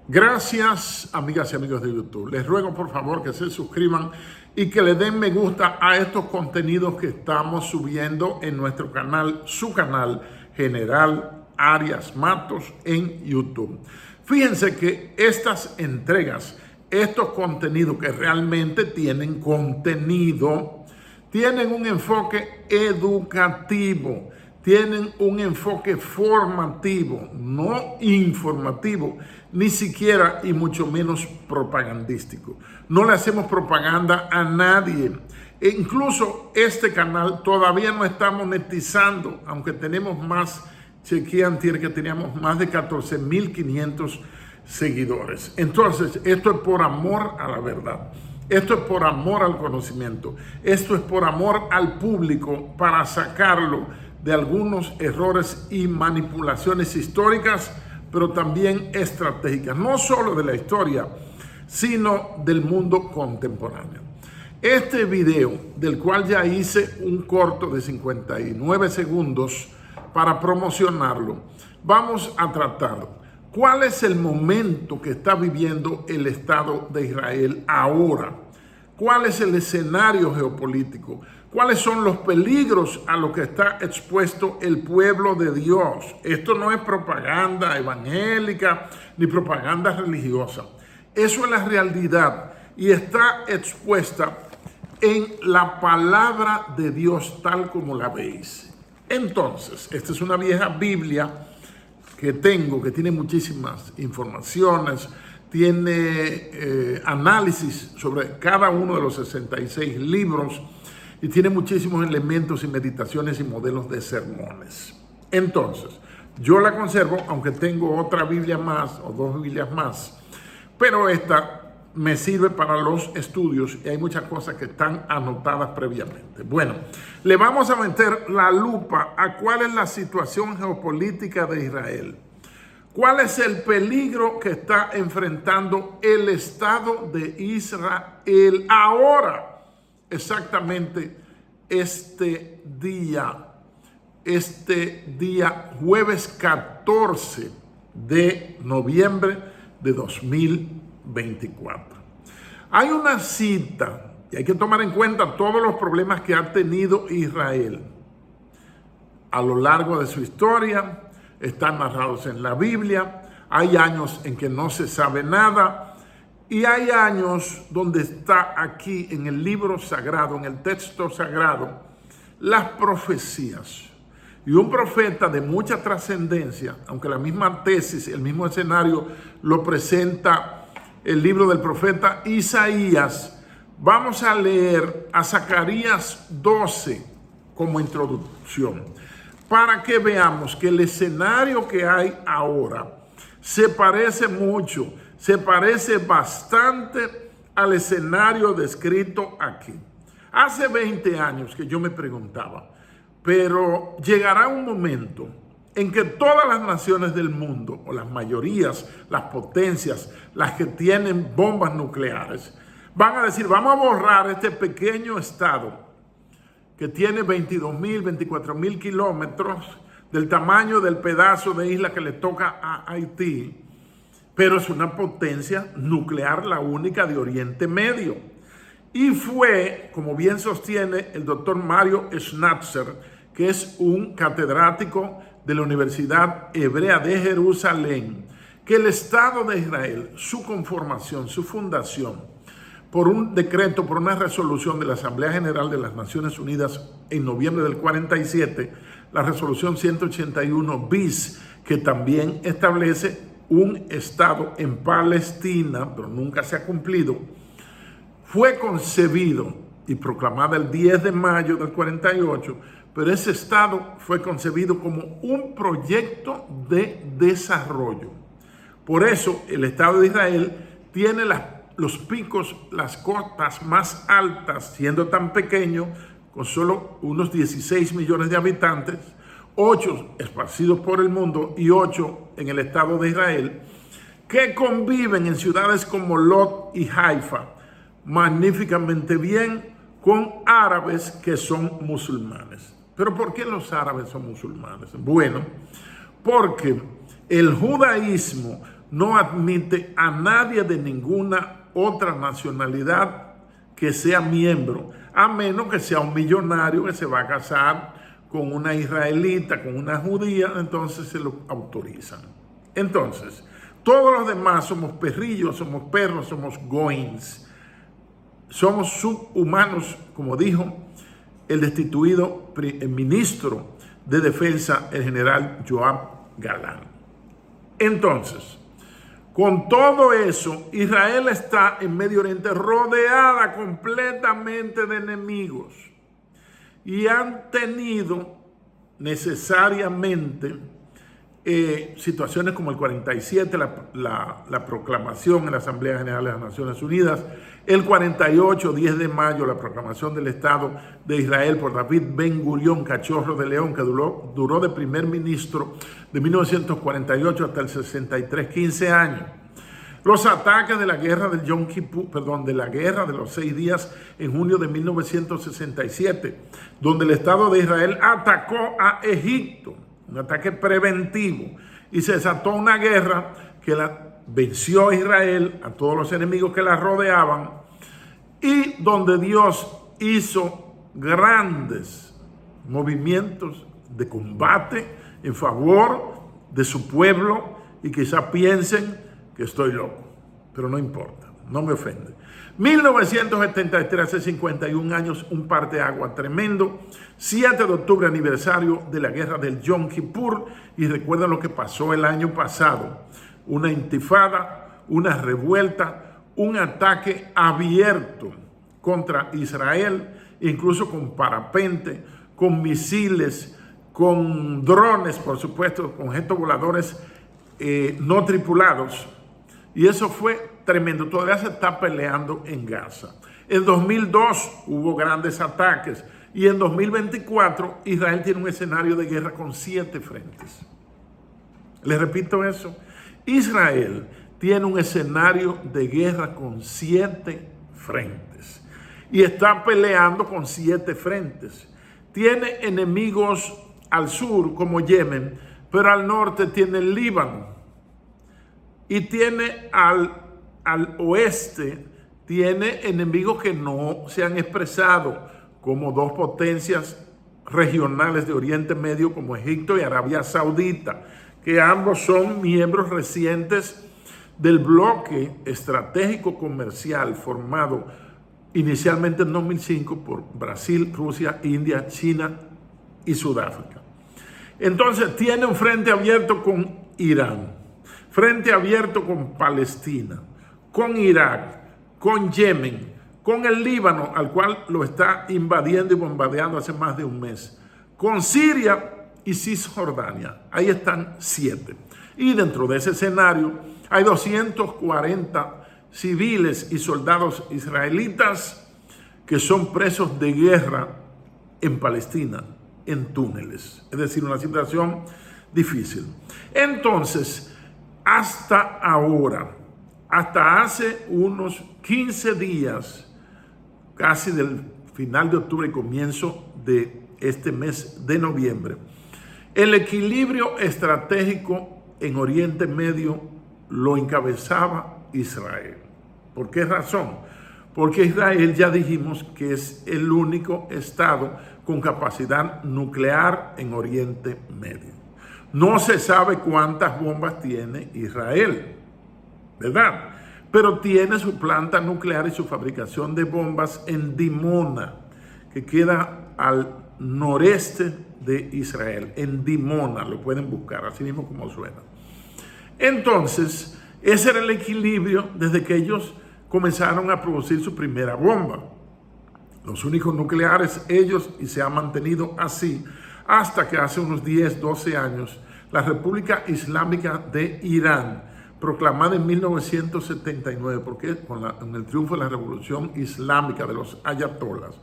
Gracias, amigas y amigos de YouTube. Les ruego por favor que se suscriban y que le den me gusta a estos contenidos que estamos subiendo en nuestro canal, su canal General Arias Matos en YouTube. Fíjense que estas entregas, estos contenidos que realmente tienen contenido, tienen un enfoque educativo, tienen un enfoque formativo, no informativo, ni siquiera y mucho menos propagandístico. No le hacemos propaganda a nadie. E incluso este canal todavía no está monetizando, aunque tenemos más, chequeé antier que teníamos más de 14,500 seguidores. Entonces, esto es por amor a la verdad. Esto es por amor al conocimiento. Esto es por amor al público para sacarlo de algunos errores y manipulaciones históricas, pero también estratégicas, no solo de la historia, sino del mundo contemporáneo. Este video, del cual ya hice un corto de 59 segundos para promocionarlo, vamos a tratar cuál es el momento que está viviendo el Estado de Israel ahora, cuál es el escenario geopolítico, cuáles son los peligros a los que está expuesto el pueblo de Dios. Esto no es propaganda evangélica ni propaganda religiosa. Eso es la realidad y está expuesta en la palabra de Dios tal como la veis. Entonces, esta es una vieja Biblia que tengo, que tiene muchísimas informaciones, tiene análisis sobre cada uno de los 66 libros y tiene muchísimos elementos y meditaciones y modelos de sermones. Entonces, yo la conservo, aunque tengo otra Biblia más o dos Biblias más, pero esta me sirve para los estudios y hay muchas cosas que están anotadas previamente. Bueno, le vamos a meter la lupa a cuál es la situación geopolítica de Israel. ¿Cuál es el peligro que está enfrentando el Estado de Israel ahora? Exactamente este día jueves 14 de noviembre de 2024. Hay una cita y hay que tomar en cuenta todos los problemas que ha tenido Israel a lo largo de su historia. Están narrados en la Biblia. Hay años en que no se sabe nada. Y hay años donde está aquí en el libro sagrado, en el texto sagrado, las profecías. Y un profeta de mucha trascendencia, aunque la misma tesis, el mismo escenario lo presenta el libro del profeta Isaías, vamos a leer a Zacarías 12 como introducción, para que veamos que el escenario que hay ahora se parece mucho, se parece bastante al escenario descrito aquí. Hace 20 años que yo me preguntaba, pero llegará un momento en que todas las naciones del mundo, o las mayorías, las potencias, las que tienen bombas nucleares, van a decir, vamos a borrar este pequeño estado que tiene 22,000, 24,000 kilómetros, del tamaño del pedazo de isla que le toca a Haití, pero es una potencia nuclear la única de Oriente Medio. Y fue, como bien sostiene el doctor Mario Schnatzer, que es un catedrático de la Universidad Hebrea de Jerusalén, que el Estado de Israel, su conformación, su fundación, por un decreto, por una resolución de la Asamblea General de las Naciones Unidas en noviembre del 47, la resolución 181 bis, que también establece un Estado en Palestina, pero nunca se ha cumplido, fue concebido y proclamada el 10 de mayo del 48, pero ese Estado fue concebido como un proyecto de desarrollo. Por eso el Estado de Israel tiene los picos, las cotas más altas, siendo tan pequeño, con solo unos 16 millones de habitantes, 8 esparcidos por el mundo y 8 en el Estado de Israel, que conviven en ciudades como Lod y Haifa magníficamente bien con árabes que son musulmanes. ¿Pero por qué los árabes son musulmanes? Bueno, porque el judaísmo no admite a nadie de ninguna otra nacionalidad que sea miembro, a menos que sea un millonario que se va a casar con una israelita, con una judía, entonces se lo autorizan. Entonces, todos los demás somos perrillos, somos perros, somos goins, somos subhumanos, como dijo el destituido ministro de Defensa, el general Yoav Galán. Entonces, con todo eso, Israel está en Medio Oriente rodeada completamente de enemigos y han tenido necesariamente situaciones como el 47, la proclamación en la Asamblea General de las Naciones Unidas, el 48, 10 de mayo, la proclamación del Estado de Israel por David Ben Gurión, Cachorro de León, que duró de primer ministro de 1948 hasta el 63, 15 años. Los ataques de la guerra del Yom Kippur, de la guerra de los 6 días en junio de 1967, donde el Estado de Israel atacó a Egipto, un ataque preventivo, y se desató una guerra que venció a Israel, a todos los enemigos que la rodeaban, y donde Dios hizo grandes movimientos de combate en favor de su pueblo, y quizá piensen que estoy loco, pero no importa, no me ofende. 1973, hace 51 años, un parteaguas tremendo. 7 de octubre, aniversario de la guerra del Yom Kippur, y recuerden lo que pasó el año pasado: una intifada, una revuelta, un ataque abierto contra Israel, incluso con parapente, con misiles, con drones, por supuesto, con objetos voladores no tripulados. Y eso fue tremendo. Todavía se está peleando en Gaza. En 2002 hubo grandes ataques. Y en 2024 Israel tiene un escenario de guerra con 7 frentes. Les repito eso. Israel tiene un escenario de guerra con 7 frentes. Y está peleando con 7 frentes. Tiene enemigos al sur como Yemen, pero al norte tiene el Líbano. Y tiene al oeste, tiene enemigos que no se han expresado, como 2 potencias regionales de Oriente Medio como Egipto y Arabia Saudita, que ambos son miembros recientes del bloque estratégico comercial formado inicialmente en 2005 por Brasil, Rusia, India, China y Sudáfrica. Entonces tiene un frente abierto con Irán, frente abierto con Palestina, con Irak, con Yemen, con el Líbano, al cual lo está invadiendo y bombardeando hace más de un mes, con Siria y Cisjordania. Ahí están 7. Y dentro de ese escenario hay 240 civiles y soldados israelitas que son presos de guerra en Palestina, en túneles. Es decir, una situación difícil. Entonces, hasta ahora, hasta hace unos 15 días, casi del final de octubre y comienzo de este mes de noviembre, el equilibrio estratégico en Oriente Medio lo encabezaba Israel. ¿Por qué razón? Porque Israel, ya dijimos, que es el único estado con capacidad nuclear en Oriente Medio. No se sabe cuántas bombas tiene Israel, ¿verdad? Pero tiene su planta nuclear y su fabricación de bombas en Dimona, que queda al noreste de Israel, en Dimona, lo pueden buscar, así mismo como suena. Entonces, ese era el equilibrio desde que ellos comenzaron a producir su primera bomba. Los únicos nucleares ellos, y se ha mantenido así hasta que hace unos 10, 12 años, la República Islámica de Irán, proclamada en 1979, porque con el triunfo de la Revolución Islámica de los ayatolas,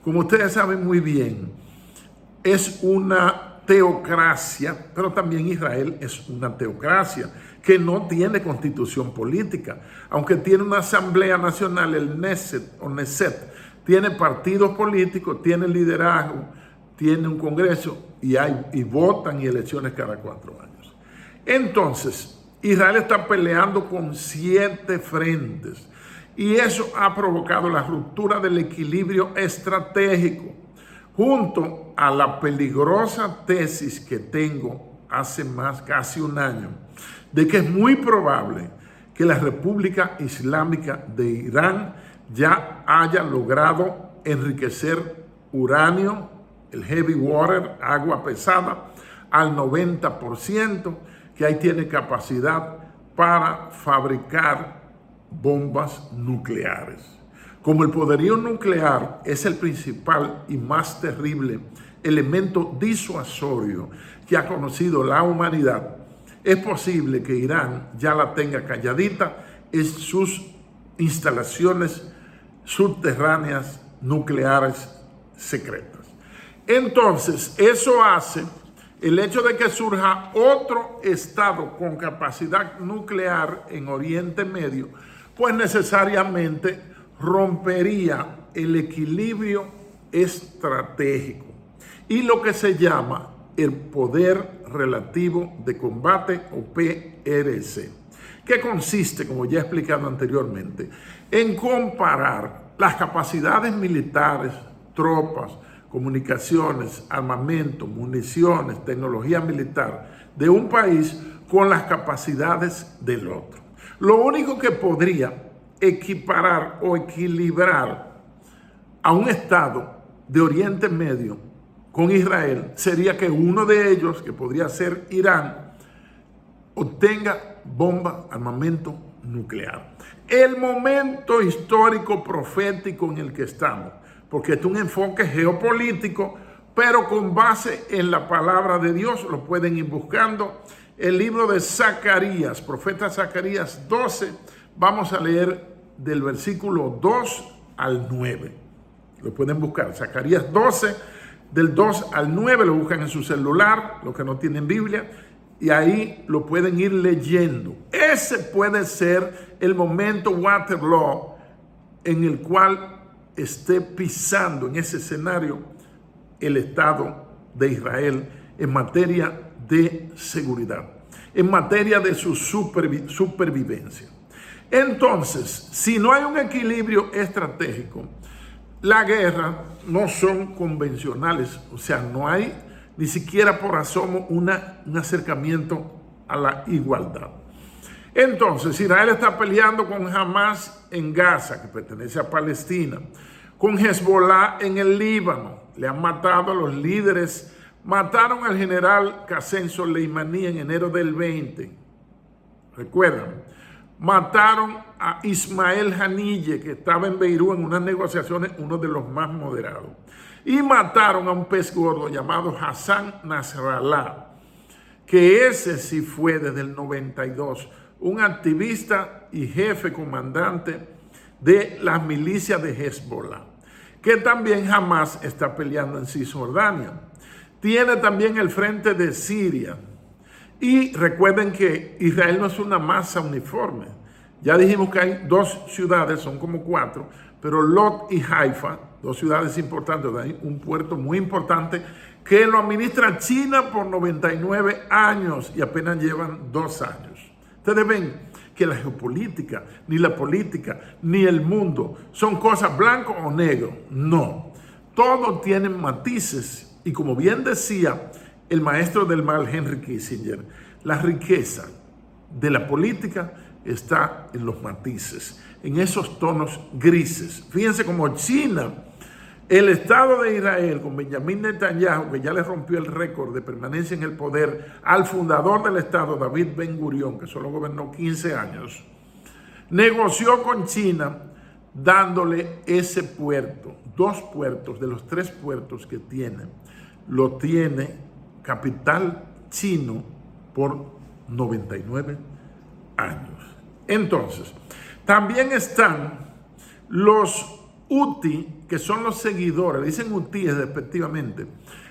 como ustedes saben muy bien, es una teocracia, pero también Israel es una teocracia que no tiene constitución política, aunque tiene una asamblea nacional, el Knesset, tiene partidos políticos, tiene liderazgo, tiene un congreso y votan y elecciones cada 4 años. Entonces, Israel está peleando con 7 frentes y eso ha provocado la ruptura del equilibrio estratégico, junto a la peligrosa tesis que tengo hace casi un año, de que es muy probable que la República Islámica de Irán ya haya logrado enriquecer uranio, el heavy water, agua pesada, al 90%, que ahí tiene capacidad para fabricar bombas nucleares. Como el poderío nuclear es el principal y más terrible elemento disuasorio que ha conocido la humanidad, es posible que Irán ya la tenga calladita en sus instalaciones subterráneas nucleares secretas. Entonces, eso hace el hecho de que surja otro estado con capacidad nuclear en Oriente Medio, pues necesariamente rompería el equilibrio estratégico y lo que se llama el poder relativo de combate o PRC, que consiste, como ya he explicado anteriormente, en comparar las capacidades militares, tropas, comunicaciones, armamento, municiones, tecnología militar de un país con las capacidades del otro. Lo único que podría equiparar o equilibrar a un estado de Oriente Medio con Israel sería que uno de ellos, que podría ser Irán, obtenga bomba, armamento nuclear. El momento histórico profético en el que estamos, porque es un enfoque geopolítico, pero con base en la palabra de Dios, lo pueden ir buscando. El libro de Zacarías, profeta Zacarías 12, vamos a leer del versículo 2 al 9. Lo pueden buscar, Zacarías 12, del 2 al 9, lo buscan en su celular, los que no tienen Biblia, y ahí lo pueden ir leyendo. Ese puede ser el momento Waterloo en el cual esté pisando en ese escenario el Estado de Israel en materia de seguridad, en materia de su supervivencia. Entonces, si no hay un equilibrio estratégico, la guerra no son convencionales, o sea, no hay ni siquiera por asomo un acercamiento a la igualdad. Entonces, Israel está peleando con Hamas en Gaza, que pertenece a Palestina, con Hezbollah en el Líbano. Le han matado a los líderes, mataron al general Qasem Soleimani en enero del 20. ¿Recuerdan? Mataron a Ismael Haniyeh, que estaba en Beirut en unas negociaciones, uno de los más moderados. Y mataron a un pez gordo llamado Hassan Nasrallah, que ese sí fue desde el 92, un activista y jefe comandante de las milicias de Hezbollah, que también jamás está peleando en Cisjordania. Tiene también el frente de Siria. Y recuerden que Israel no es una masa uniforme. Ya dijimos que hay 2 ciudades, son como 4, pero Lot y Haifa, 2 ciudades importantes, hay un puerto muy importante que lo administra China por 99 años y apenas llevan 2 años. Ustedes ven que la geopolítica, ni la política, ni el mundo son cosas blanco o negro. No, todos tienen matices y como bien decía el maestro del mal Henry Kissinger, la riqueza de la política está en los matices, en esos tonos grises. Fíjense como China, el Estado de Israel con Benjamín Netanyahu, que ya le rompió el récord de permanencia en el poder al fundador del Estado, David Ben Gurión, que solo gobernó 15 años, negoció con China dándole ese puerto, 2 puertos de los 3 puertos que tiene, lo tiene capital chino por 99 años. Entonces, también están los Houthi, que son los seguidores, dicen hutíes despectivamente,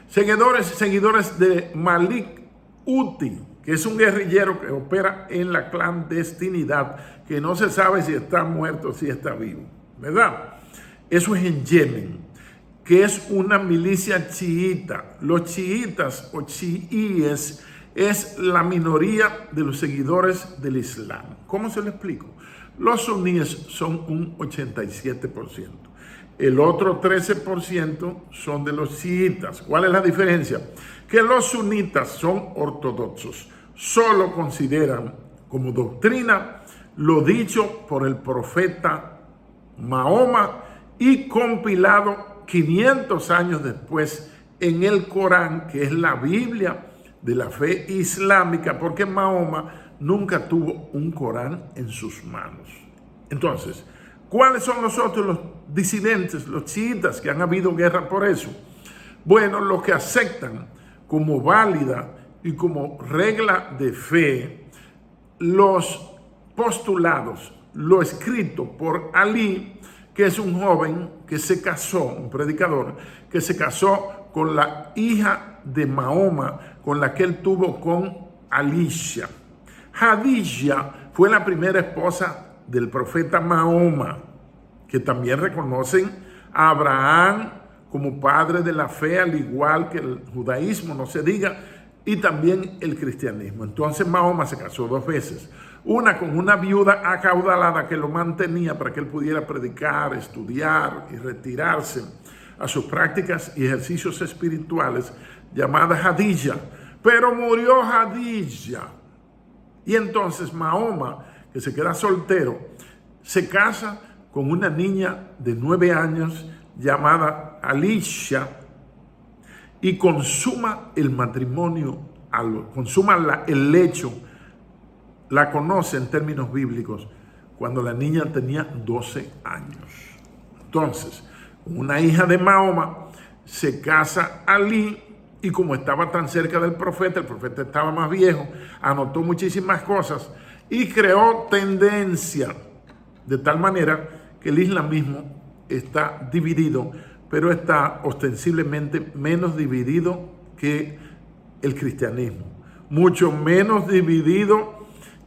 seguidores de Malik Houthi, que es un guerrillero que opera en la clandestinidad, que no se sabe si está muerto o si está vivo, ¿verdad? Eso es en Yemen, que es una milicia chiita. Los chiitas o chiíes es la minoría de los seguidores del Islam. ¿Cómo se lo explico? Los suníes son un 87%. El otro 13% son de los chiitas. ¿Cuál es la diferencia? Que los sunitas son ortodoxos. Solo consideran como doctrina lo dicho por el profeta Mahoma y compilado 500 años después en el Corán, que es la Biblia de la fe islámica, porque Mahoma nunca tuvo un Corán en sus manos. Entonces, ¿cuáles son los otros, los disidentes, los chiitas, que han habido guerra por eso? Bueno, los que aceptan como válida y como regla de fe los postulados, lo escrito por Ali, que es un joven que se casó, un predicador, que se casó con la hija de Mahoma, con la que él tuvo con Alicia. Hadilla fue la primera esposa del profeta Mahoma, que también reconocen a Abraham como padre de la fe, al igual que el judaísmo, no se diga, y también el cristianismo. Entonces Mahoma se casó 2 veces. Una con una viuda acaudalada que lo mantenía para que él pudiera predicar, estudiar y retirarse a sus prácticas y ejercicios espirituales, llamada Hadilla. Pero murió Hadilla. Y entonces Mahoma, que se queda soltero, se casa con una niña de 9 años llamada Alicia y consuma el matrimonio, consuma el lecho. La conoce en términos bíblicos cuando la niña tenía 12 años. Entonces, una hija de Mahoma se casa Ali, y como estaba tan cerca del profeta, el profeta estaba más viejo, anotó muchísimas cosas y creó tendencia, de tal manera que el islamismo está dividido, pero está ostensiblemente menos dividido que el cristianismo, mucho menos dividido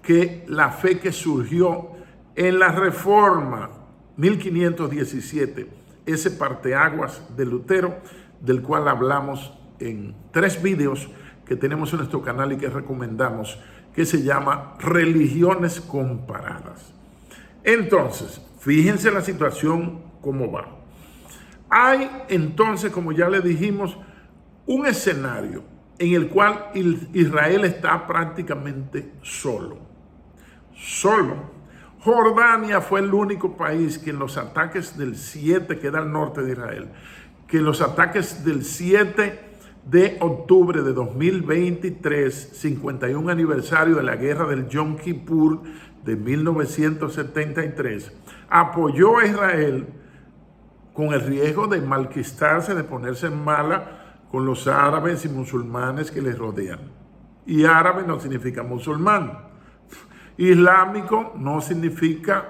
que la fe que surgió en la Reforma 1517, ese parteaguas de Lutero, del cual hablamos en 3 videos que tenemos en nuestro canal y que recomendamos, que se llama Religiones Comparadas. Entonces, fíjense la situación cómo va. Hay entonces, como ya le dijimos, un escenario en el cual Israel está prácticamente solo. Jordania fue el único país que en los ataques del 7, que da al norte de Israel, que en los ataques del 7 de octubre de 2023, 51 aniversario de la guerra del Yom Kippur de 1973, apoyó a Israel con el riesgo de malquistarse, de ponerse en mala con los árabes y musulmanes que les rodean. Y árabe no significa musulmán. Islámico no significa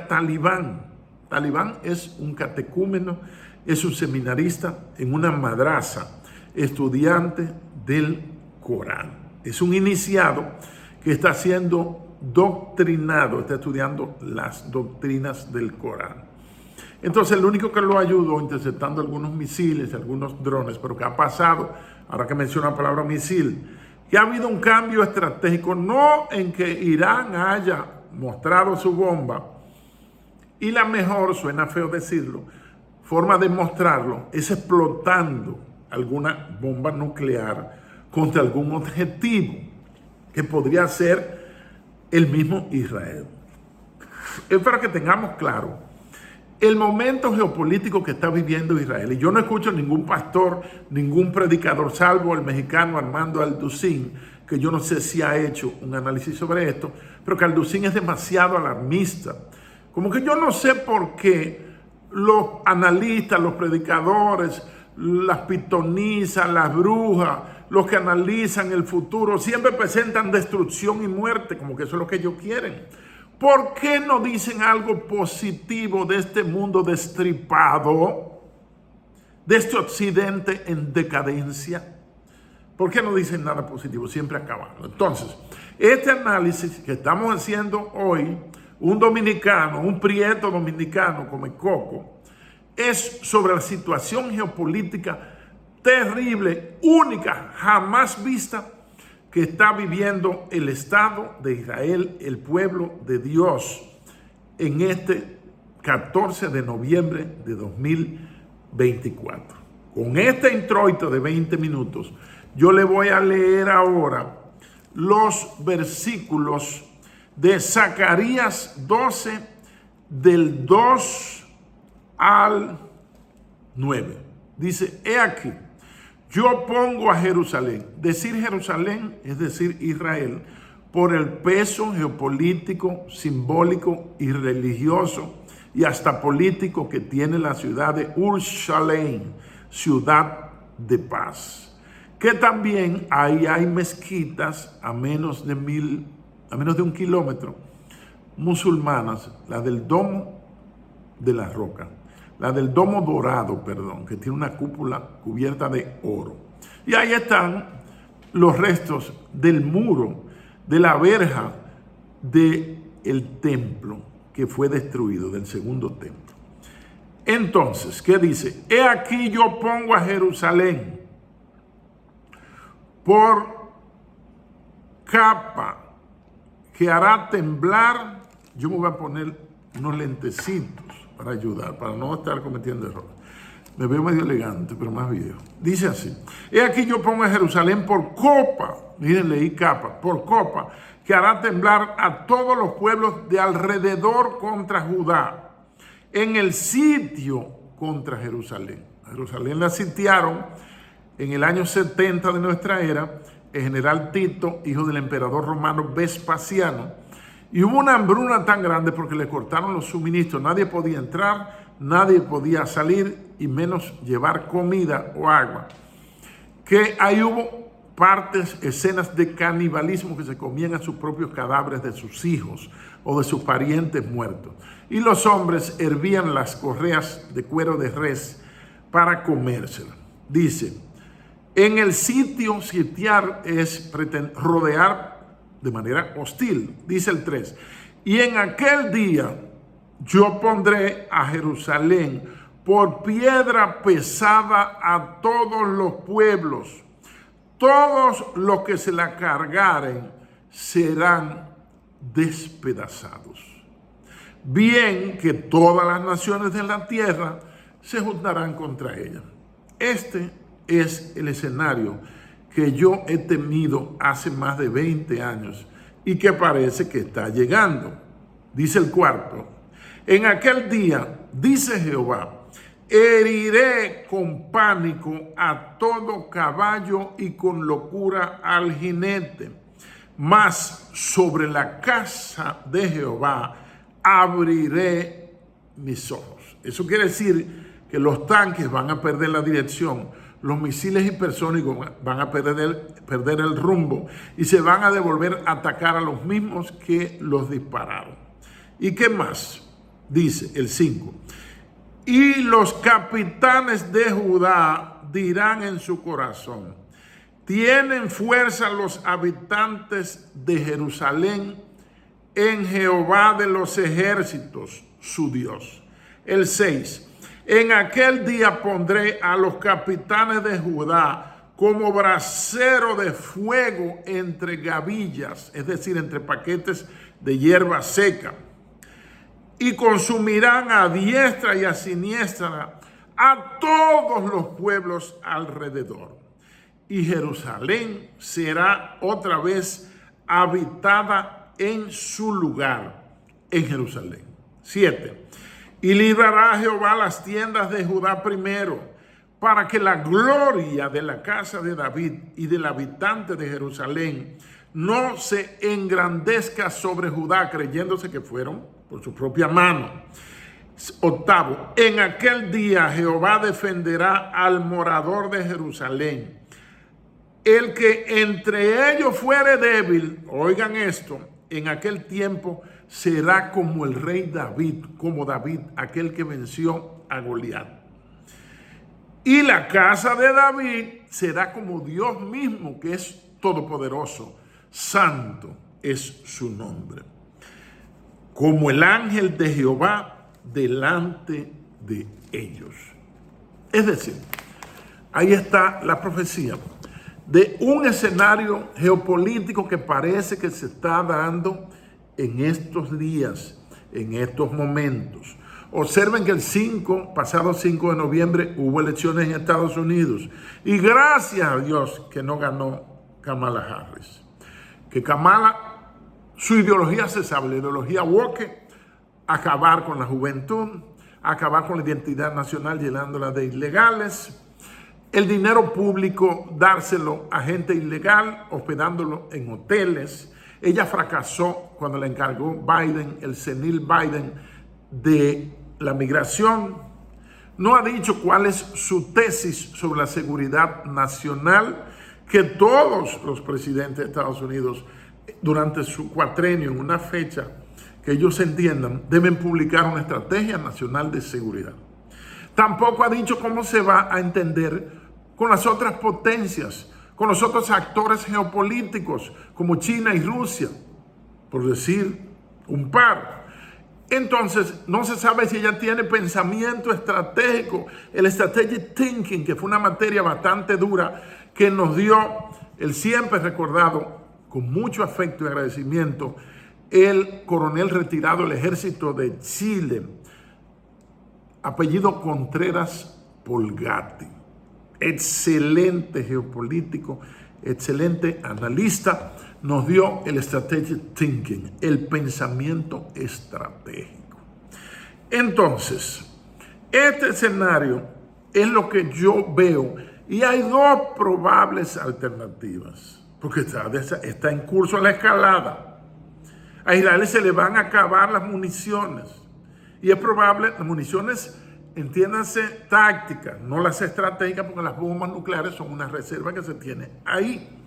talibán. Talibán es un catecúmeno, es un seminarista en una madrasa, estudiante del Corán. Es un iniciado que está siendo doctrinado, está estudiando las doctrinas del Corán. Entonces, el único que lo ayudó interceptando algunos misiles, algunos drones, pero ¿qué ha pasado? Ahora que menciona la palabra misil, que ha habido un cambio estratégico, no en que Irán haya mostrado su bomba, y la mejor, suena feo decirlo, forma de mostrarlo es explotando alguna bomba nuclear contra algún objetivo, que podría ser el mismo Israel. Es para que tengamos claro el momento geopolítico que está viviendo Israel. Y yo no escucho ningún pastor, ningún predicador, salvo el mexicano Armando Alducín, que yo no sé si ha hecho un análisis sobre esto, pero que Alducín es demasiado alarmista. Como que yo no sé por qué los analistas, los predicadores, las pitonisas, las brujas, los que analizan el futuro, siempre presentan destrucción y muerte, como que eso es lo que ellos quieren. ¿Por qué no dicen algo positivo de este mundo destripado, de este occidente en decadencia? ¿Por qué no dicen nada positivo? Siempre acabando. Entonces, este análisis que estamos haciendo hoy, un dominicano, un prieto dominicano come coco, es sobre la situación geopolítica terrible, única, jamás vista que está viviendo el Estado de Israel, el pueblo de Dios, en este 14 de noviembre de 2024. Con este introito de 20 minutos, yo le voy a leer ahora los versículos de Zacarías 12, del 2 al 9. Dice, he aquí, yo pongo a Jerusalén. Decir Jerusalén es decir Israel, por el peso geopolítico, simbólico y religioso y hasta político que tiene la ciudad de Urshalem, ciudad de paz. Que también ahí hay mezquitas a menos de 1 kilómetro, musulmanas, la del Domo de la Roca, la del Domo Dorado, perdón, que tiene una cúpula cubierta de oro. Y ahí están los restos del muro, de la verja del templo que fue destruido, del segundo templo. Entonces, ¿qué dice? He aquí yo pongo a Jerusalén por capa que hará temblar. Yo me voy a poner unos lentecitos para ayudar, para no estar cometiendo errores. Me veo medio elegante, pero más viejo. Dice así, he aquí yo pongo a Jerusalén por copa, miren, leí capa, por copa, que hará temblar a todos los pueblos de alrededor contra Judá, en el sitio contra Jerusalén. A Jerusalén la sitiaron en el año 70 de nuestra era, el general Tito, hijo del emperador romano Vespasiano, y hubo una hambruna tan grande porque le cortaron los suministros, nadie podía entrar, nadie podía salir y menos llevar comida o agua, que ahí hubo escenas de canibalismo, que se comían a sus propios cadáveres de sus hijos o de sus parientes muertos. Y los hombres hervían las correas de cuero de res para comérselas. Dice, en el sitio, sitiar es rodear de manera hostil. Dice el 3, y en aquel día yo pondré a Jerusalén por piedra pesada a todos los pueblos. Todos los que se la cargaren serán despedazados. Bien que todas las naciones de la tierra se juntarán contra ella. Este es el escenario que yo he temido hace más de 20 años y que parece que está llegando. Dice el 4, en aquel día, dice Jehová, heriré con pánico a todo caballo y con locura al jinete, mas sobre la casa de Jehová abriré mis ojos. Eso quiere decir que los tanques van a perder la dirección, los misiles hipersónicos van a perder el rumbo y se van a devolver a atacar a los mismos que los dispararon. ¿Y qué más? Dice el 5. Y los capitanes de Judá dirán en su corazón, tienen fuerza los habitantes de Jerusalén en Jehová de los ejércitos, su Dios. El 6. En aquel día pondré a los capitanes de Judá como brasero de fuego entre gavillas, es decir, entre paquetes de hierba seca, y consumirán a diestra y a siniestra a todos los pueblos alrededor. Y Jerusalén será otra vez habitada en su lugar, en Jerusalén. 7. Y librará Jehová las tiendas de Judá primero, para que la gloria de la casa de David y del habitante de Jerusalén no se engrandezca sobre Judá, creyéndose que fueron por su propia mano. 8. En aquel día Jehová defenderá al morador de Jerusalén. El que entre ellos fuere débil, oigan esto, en aquel tiempo será como el rey David, como David, aquel que venció a Goliat. Y la casa de David será como Dios mismo, que es todopoderoso, santo es su nombre. Como el ángel de Jehová delante de ellos. Es decir, ahí está la profecía de un escenario geopolítico que parece que se está dando en estos días, en estos momentos. Observen que pasado 5 de noviembre hubo elecciones en Estados Unidos y gracias a Dios que no ganó Kamala Harris. Que Kamala, su ideología se sabe, la ideología woke, acabar con la juventud, acabar con la identidad nacional llenándola de ilegales, el dinero público dárselo a gente ilegal, hospedándolo en hoteles. Ella fracasó cuando le encargó Biden, el senil Biden, de la migración. No ha dicho cuál es su tesis sobre la seguridad nacional, que todos los presidentes de Estados Unidos, durante su cuatrenio, en una fecha que ellos entiendan, deben publicar una estrategia nacional de seguridad. Tampoco ha dicho cómo se va a entender con las otras potencias, con los otros actores geopolíticos, como China y Rusia, por decir un par. Entonces, no se sabe si ella tiene pensamiento estratégico, el strategic thinking, que fue una materia bastante dura que nos dio el siempre recordado, con mucho afecto y agradecimiento, el coronel retirado del ejército de Chile, apellido Contreras Polgatti. Excelente geopolítico, excelente analista, nos dio el strategic thinking, el pensamiento estratégico. Entonces, este escenario es lo que yo veo y hay dos probables alternativas, porque está en curso la escalada. A Israel se le van a acabar las municiones y es probable, las municiones, entiéndase, tácticas, no las estratégicas, porque las bombas nucleares son una reserva que se tiene ahí.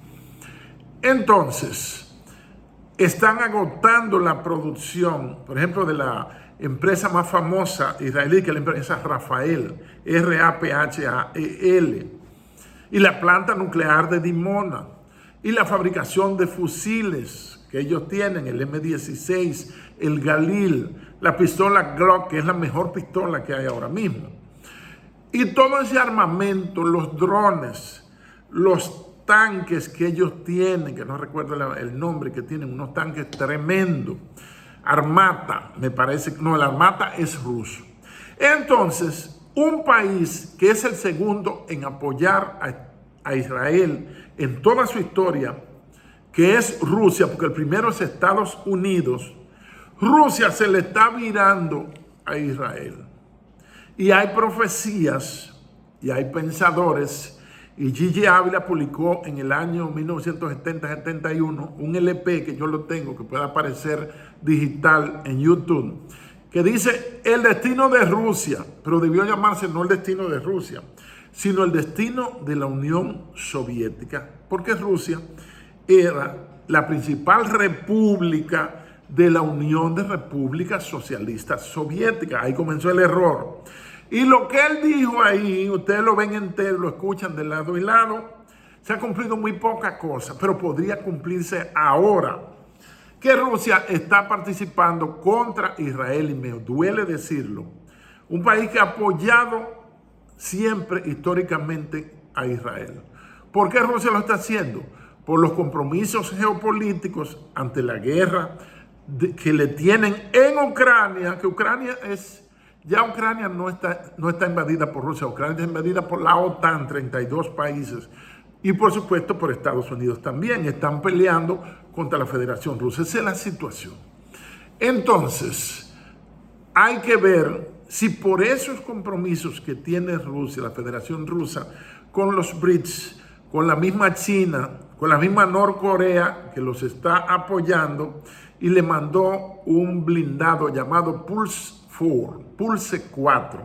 Entonces, están agotando la producción, por ejemplo, de la empresa más famosa israelí, que es la empresa Rafael, R-A-P-H-A-E-L, y la planta nuclear de Dimona, y la fabricación de fusiles que ellos tienen, el M16, el Galil, la pistola Glock, que es la mejor pistola que hay ahora mismo. Y todo ese armamento, los drones, los tanques que ellos tienen, que no recuerdo el nombre, que tienen unos tanques tremendos. Armata, me parece, no, el Armata es ruso. Entonces, un país que es el segundo en apoyar a Israel en toda su historia, que es Rusia, porque el primero es Estados Unidos, Rusia se le está virando a Israel. Y hay profecías y hay pensadores, y Gigi Ávila publicó en el año 1970-71 un LP que yo lo tengo, que puede aparecer digital en YouTube, que dice el destino de Rusia, pero debió llamarse no el destino de Rusia, sino el destino de la Unión Soviética, porque Rusia era la principal república de la Unión de Repúblicas Socialistas Soviéticas. Ahí comenzó el error. Y lo que él dijo ahí, ustedes lo ven entero, lo escuchan de lado y lado, se ha cumplido muy poca cosa, pero podría cumplirse ahora, que Rusia está participando contra Israel, y me duele decirlo, un país que ha apoyado siempre históricamente a Israel. ¿Por qué Rusia lo está haciendo? Por los compromisos geopolíticos ante la guerra que le tienen en Ucrania, que Ucrania no está invadida por Rusia, Ucrania está invadida por la OTAN, 32 países, y por supuesto por Estados Unidos también, están peleando contra la Federación Rusa. Esa es la situación. Entonces, hay que ver si por esos compromisos que tiene Rusia, la Federación Rusa, con los BRICS, con la misma China, con la misma Norcorea, que los está apoyando, y le mandó un blindado llamado Pulse 4,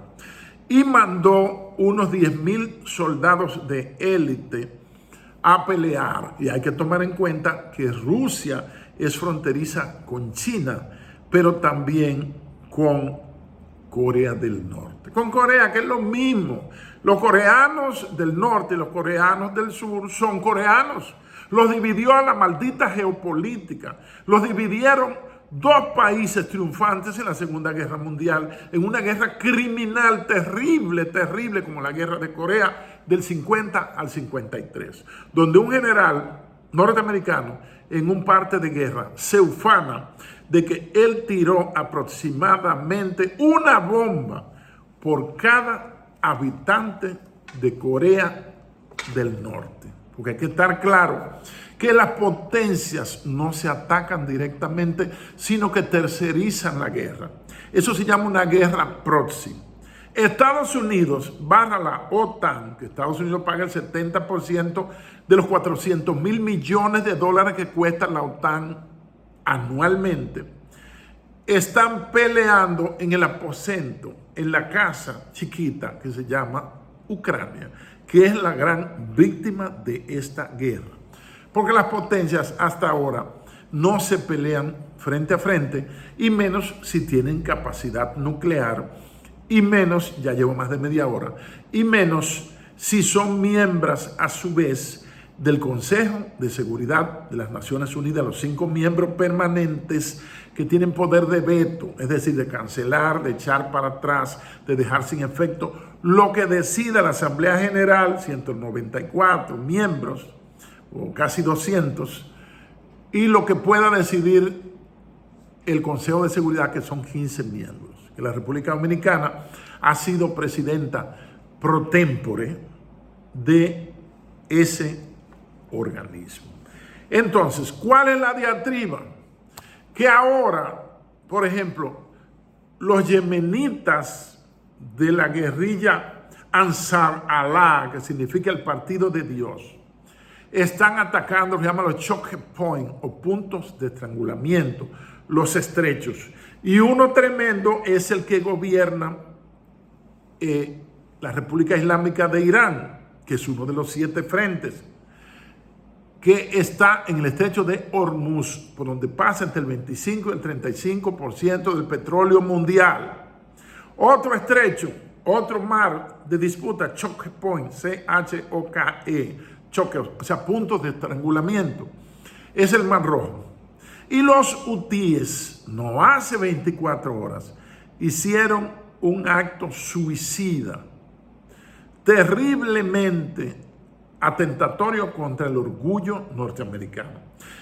y mandó unos 10,000 soldados de élite a pelear. Y hay que tomar en cuenta que Rusia es fronteriza con China, pero también con Corea del Norte. Con Corea, que es lo mismo. Los coreanos del norte y los coreanos del sur son coreanos. Los dividió a la maldita geopolítica. Los dividieron dos países triunfantes en la Segunda Guerra Mundial, en una guerra criminal terrible, terrible, como la guerra de Corea del 50 al 53, donde un general norteamericano en un parte de guerra se ufana de que él tiró aproximadamente una bomba por cada habitante de Corea del Norte. Porque hay que estar claro que las potencias no se atacan directamente, sino que tercerizan la guerra. Eso se llama una guerra proxy. Estados Unidos barra la OTAN, que Estados Unidos paga el 70% de los 400.000 millones de dólares que cuesta la OTAN anualmente, están peleando en el aposento, en la casa chiquita que se llama Ucrania, que es la gran víctima de esta guerra. Porque las potencias hasta ahora no se pelean frente a frente, y menos si tienen capacidad nuclear, y menos, ya llevo más de media hora, y menos si son miembros a su vez del Consejo de Seguridad de las Naciones Unidas, los 5 miembros permanentes que tienen poder de veto, es decir, de cancelar, de echar para atrás, de dejar sin efecto lo que decida la Asamblea General, 194 miembros, o casi 200, y lo que pueda decidir el Consejo de Seguridad, que son 15 miembros. Que la República Dominicana ha sido presidenta pro tempore de ese organismo. Entonces, ¿cuál es la diatriba? Que ahora, por ejemplo, los yemenitas de la guerrilla Ansar Allah, que significa el partido de Dios, están atacando, se llaman los choke points o puntos de estrangulamiento, los estrechos. Y uno tremendo es el que gobierna la República Islámica de Irán, que es uno de los 7 frentes, que está en el estrecho de Hormuz, por donde pasa entre el 25 y el 35% del petróleo mundial. Otro estrecho, otro mar de disputa, choke point, C-H-O-K-E, choque, o sea, puntos de estrangulamiento, es el Mar Rojo. Y los hutíes, no hace 24 horas, hicieron un acto suicida, terriblemente atentatorio contra el orgullo norteamericano.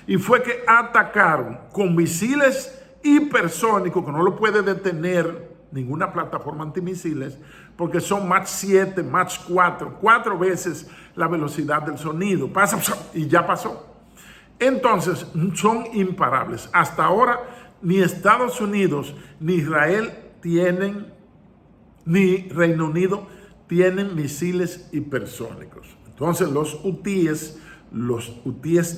Y fue que atacaron con misiles hipersónicos, que no lo puede detener ninguna plataforma antimisiles, porque son Mach 7, Mach 4 veces la velocidad del sonido. Pasa y ya pasó. Entonces, son imparables. Hasta ahora, ni Estados Unidos, ni Israel tienen, ni Reino Unido tienen misiles hipersónicos. Entonces, los hutíes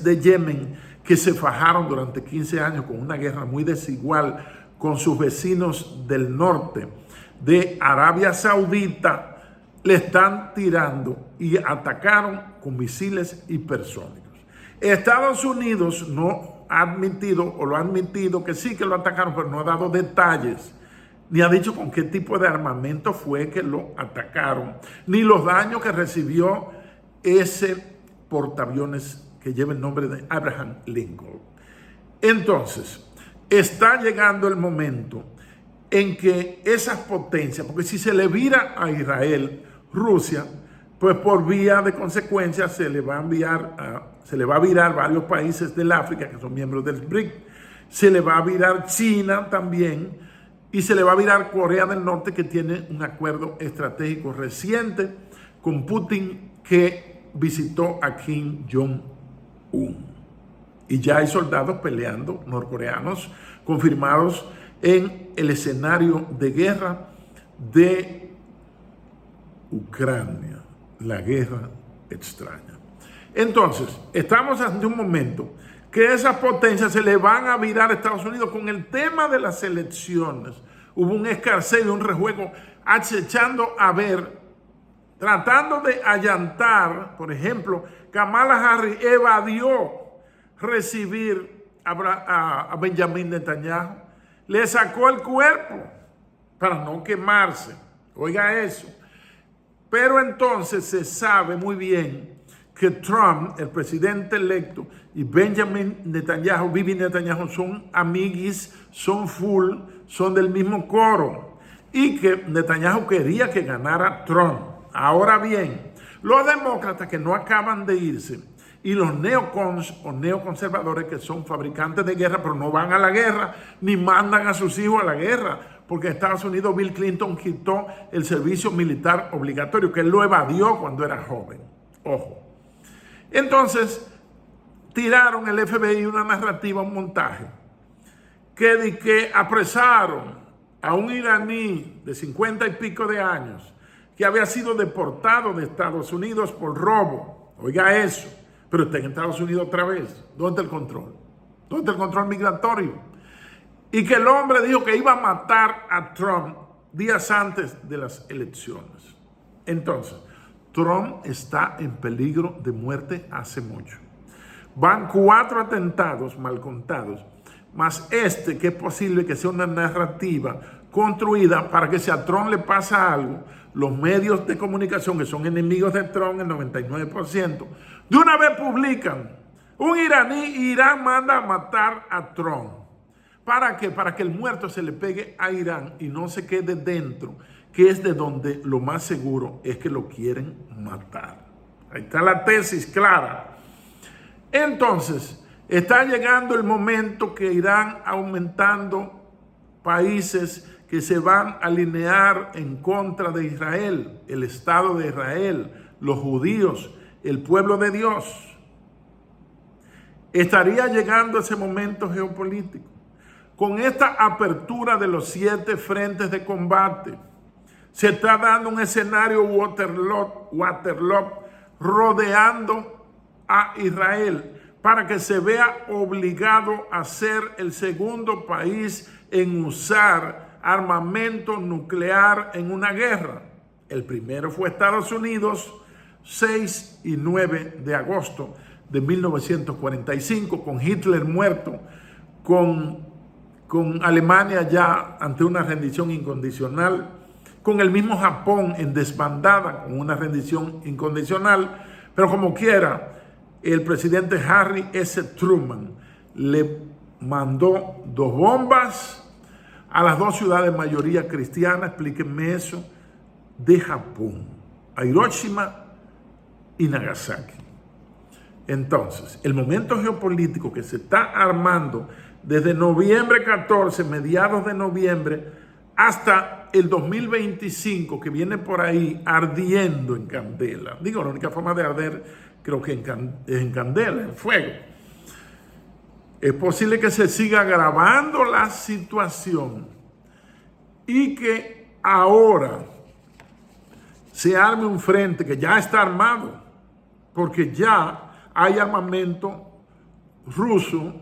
de Yemen, que se fajaron durante 15 años con una guerra muy desigual con sus vecinos del norte de Arabia Saudita, le están tirando y atacaron con misiles hipersónicos. Estados Unidos no ha admitido, o lo ha admitido, que sí que lo atacaron, pero no ha dado detalles, ni ha dicho con qué tipo de armamento fue que lo atacaron, ni los daños que recibió ese portaaviones que lleva el nombre de Abraham Lincoln. Entonces, está llegando el momento en que esas potencias, porque si se le vira a Israel, Rusia, pues por vía de consecuencia se le va a virar varios países del África que son miembros del BRIC, se le va a virar China también, y se le va a virar Corea del Norte, que tiene un acuerdo estratégico reciente con Putin, que visitó a Kim Jong-un. Y ya hay soldados peleando, norcoreanos, confirmados en el escenario de guerra de Ucrania, la guerra extraña. Entonces, estamos ante un momento que esas potencias se le van a virar a Estados Unidos con el tema de las elecciones. Hubo un escarceo, un rejuego, acechando a ver, tratando de allantar. Por ejemplo, Kamala Harris evadió recibir a Benjamin Netanyahu, le sacó el cuerpo para no quemarse. Oiga eso. Pero entonces se sabe muy bien que Trump, el presidente electo, y Benjamin Netanyahu, Bibi Netanyahu, son amiguis, son full, son del mismo coro. Y que Netanyahu quería que ganara Trump. Ahora bien, los demócratas que no acaban de irse y los neocons o neoconservadores que son fabricantes de guerra, pero no van a la guerra ni mandan a sus hijos a la guerra, porque en Estados Unidos Bill Clinton quitó el servicio militar obligatorio, que él lo evadió cuando era joven. Ojo. Entonces, tiraron el FBI una narrativa, un montaje, que apresaron a un iraní de 50 y pico de años que había sido deportado de Estados Unidos por robo. Oiga eso, pero está en Estados Unidos otra vez. ¿Dónde está el control? ¿Dónde está el control migratorio? Y que el hombre dijo que iba a matar a Trump días antes de las elecciones. Entonces, Trump está en peligro de muerte hace mucho. Van 4 atentados mal contados, más que es posible que sea una narrativa construida para que si a Trump le pasa algo, los medios de comunicación, que son enemigos de Trump, el 99%, de una vez publican, un iraní, Irán manda a matar a Trump. ¿Para qué? Para que el muerto se le pegue a Irán y no se quede dentro, que es de donde lo más seguro es que lo quieren matar. Ahí está la tesis clara. Entonces, está llegando el momento que irán aumentando países que se van a alinear en contra de Israel, el Estado de Israel, los judíos, el pueblo de Dios. Estaría llegando ese momento geopolítico. Con esta apertura de los 7 frentes de combate, se está dando un escenario Waterloo rodeando a Israel para que se vea obligado a ser el segundo país en usar armamento nuclear en una guerra. El primero fue Estados Unidos, 6 y 9 de agosto de 1945, con Hitler muerto, con Alemania ya ante una rendición incondicional, con el mismo Japón en desbandada, con una rendición incondicional, pero como quiera, el presidente Harry S. Truman le mandó 2 bombas a las 2 ciudades de mayoría cristiana, explíquenme eso, de Japón, a Hiroshima y Nagasaki. Entonces, el momento geopolítico que se está armando desde noviembre 14, mediados de noviembre, hasta el 2025, que viene por ahí ardiendo en candela. Digo, la única forma de arder creo que es en candela, en fuego. Es posible que se siga agravando la situación y que ahora se arme un frente que ya está armado, porque ya hay armamento ruso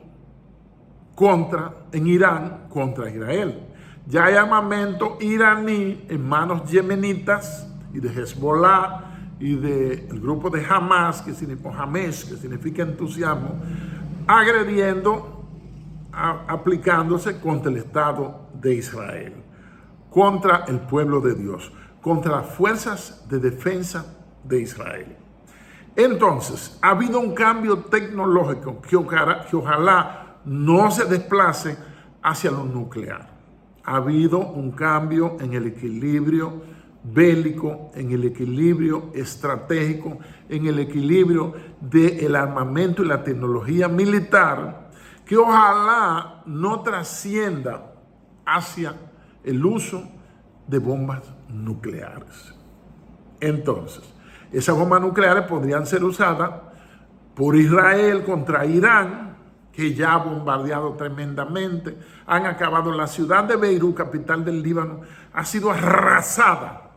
en Irán contra Israel. Ya hay armamento iraní en manos yemenitas y de Hezbollah y del grupo de Hamas, que significa entusiasmo, agrediendo, aplicándose contra el Estado de Israel, contra el pueblo de Dios, contra las fuerzas de defensa de Israel. Entonces, ha habido un cambio tecnológico que ojalá no se desplace hacia lo nuclear. Ha habido un cambio en el equilibrio bélico, en el equilibrio estratégico, en el equilibrio del armamento y la tecnología militar, que ojalá no trascienda hacia el uso de bombas nucleares. Entonces, esas bombas nucleares podrían ser usadas por Israel contra Irán, que ya ha bombardeado tremendamente. Han acabado. La ciudad de Beirut, capital del Líbano, ha sido arrasada.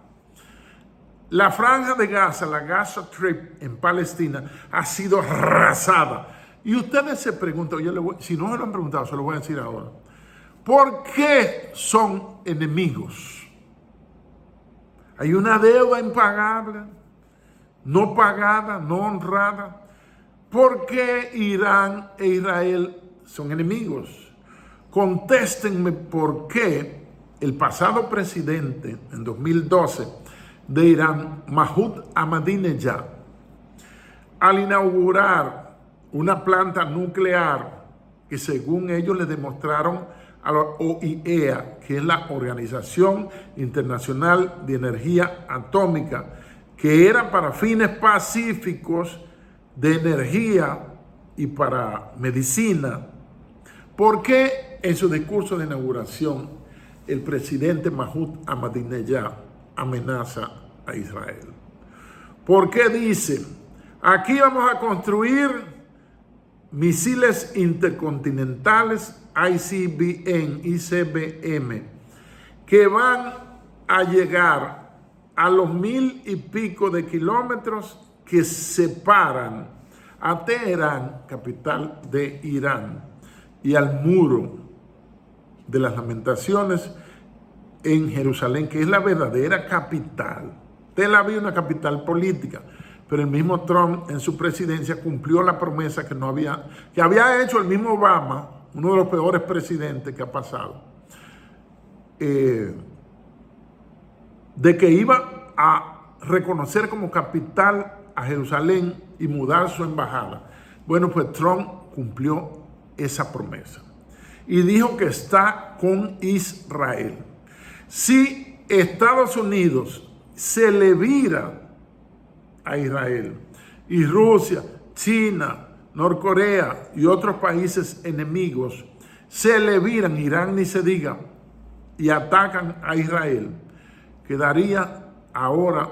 La franja de Gaza, la Gaza Strip en Palestina, ha sido arrasada. Y ustedes se preguntan, si no se lo han preguntado, se lo voy a decir ahora. ¿Por qué son enemigos? Hay una deuda impagable, no pagada, no honrada. ¿Por qué Irán e Israel son enemigos? Contéstenme por qué el pasado presidente, en 2012, de Irán, Mahmoud Ahmadinejad, al inaugurar una planta nuclear que según ellos les demostraron a la OIEA, que es la Organización Internacional de Energía Atómica, que era para fines pacíficos de energía y para medicina. ¿Por qué en su discurso de inauguración el presidente Mahmoud Ahmadinejad amenaza a Israel? ¿Por qué dice, aquí vamos a construir misiles intercontinentales ICBM, que van a llegar a los 1000 y pico de kilómetros que separan a Teherán, capital de Irán, y al muro de las lamentaciones en Jerusalén, que es la verdadera capital. Tel Aviv es una capital política, pero el mismo Trump en su presidencia cumplió la promesa que había hecho el mismo Obama, uno de los peores presidentes que ha pasado, de que iba a reconocer como capital a Jerusalén y mudar su embajada. Bueno, pues Trump cumplió esa promesa y dijo que está con Israel. Si Estados Unidos se le vira a Israel y Rusia, China, Norcorea y otros países enemigos se le viran, Irán ni se diga, y atacan a Israel, quedaría ahora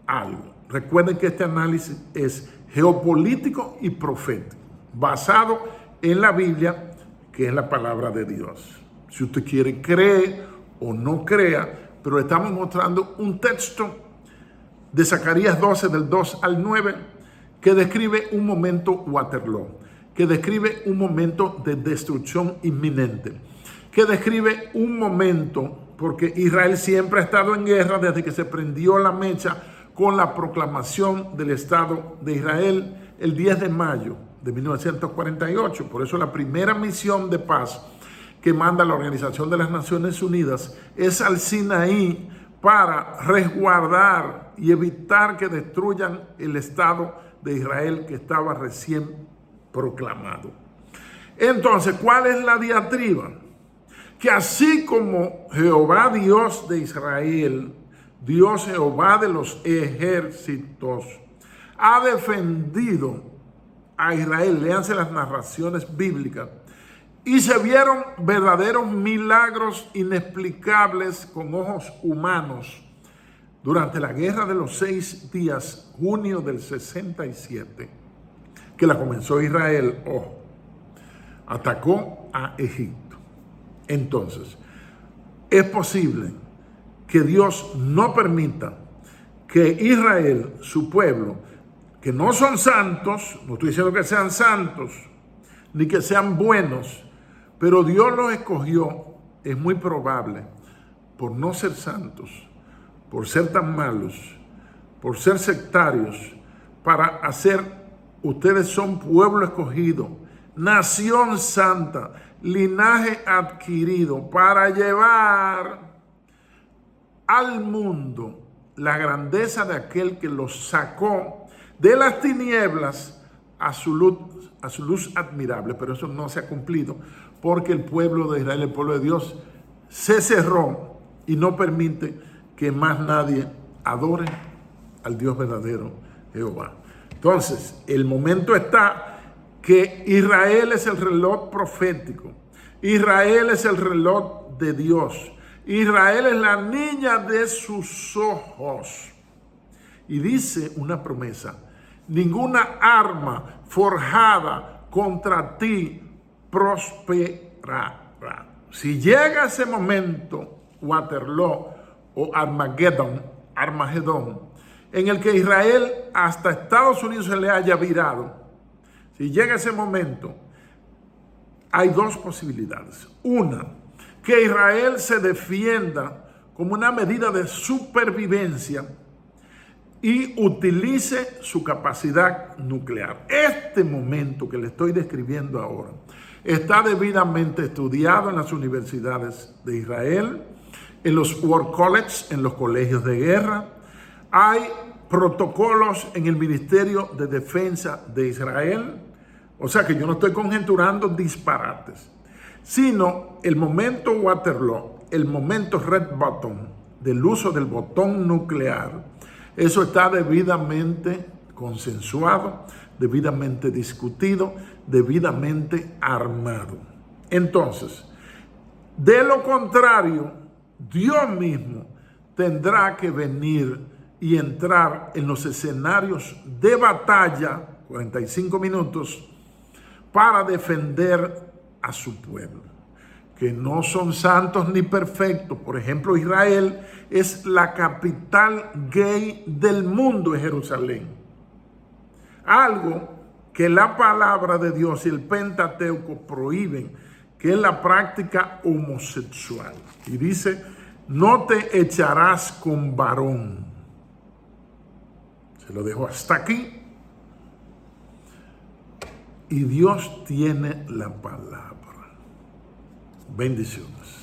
algo. Recuerden que este análisis es geopolítico y profético, basado en la Biblia, que es la palabra de Dios. Si usted quiere, cree o no crea, pero estamos mostrando un texto de Zacarías 12, del 2 al 9, que describe un momento Waterloo, que describe un momento de destrucción inminente, que describe un momento, porque Israel siempre ha estado en guerra desde que se prendió la mecha con la proclamación del Estado de Israel el 10 de mayo de 1948. Por eso la primera misión de paz que manda la Organización de las Naciones Unidas es al Sinaí para resguardar y evitar que destruyan el Estado de Israel que estaba recién proclamado. Entonces, ¿cuál es la diatriba? Que así como Jehová Dios de Israel, Dios Jehová de los ejércitos, ha defendido a Israel, léanse las narraciones bíblicas, y se vieron verdaderos milagros inexplicables con ojos humanos durante la guerra de los 6 días, junio del 67, que la comenzó Israel, atacó a Egipto. Entonces, es posible que Dios no permita que Israel, su pueblo, que no son santos, no estoy diciendo que sean santos, ni que sean buenos, pero Dios los escogió, es muy probable, por no ser santos, por ser tan malos, por ser sectarios, para hacer, ustedes son pueblo escogido, nación santa, linaje adquirido, para llevar al mundo la grandeza de aquel que los sacó de las tinieblas a su luz admirable. Pero eso no se ha cumplido, porque el pueblo de Israel, el pueblo de Dios, se cerró y no permite que más nadie adore al Dios verdadero, Jehová. Entonces, el momento está que Israel es el reloj profético. Israel es el reloj de Dios. Israel es la niña de sus ojos. Y dice una promesa: ninguna arma forjada contra ti prosperará. Si llega ese momento, Waterloo o Armagedón, en el que Israel hasta Estados Unidos se le haya virado, si llega ese momento, hay dos posibilidades. Una, que Israel se defienda como una medida de supervivencia y utilice su capacidad nuclear. Este momento que le estoy describiendo ahora está debidamente estudiado en las universidades de Israel, en los War College, en los colegios de guerra. Hay protocolos en el Ministerio de Defensa de Israel. O sea que yo no estoy conjeturando disparates, sino el momento Waterloo, el momento Red Button del uso del botón nuclear, eso está debidamente consensuado, debidamente discutido, debidamente armado. Entonces, de lo contrario, Dios mismo tendrá que venir y entrar en los escenarios de batalla, 45 minutos, para defender a su pueblo, que no son santos ni perfectos. Por ejemplo, Israel es la capital gay del mundo, en Jerusalén. Algo que la palabra de Dios y el Pentateuco prohíben, que es la práctica homosexual. Y dice, no te echarás con varón. Se lo dejo hasta aquí. Y Dios tiene la palabra. Bendiciones.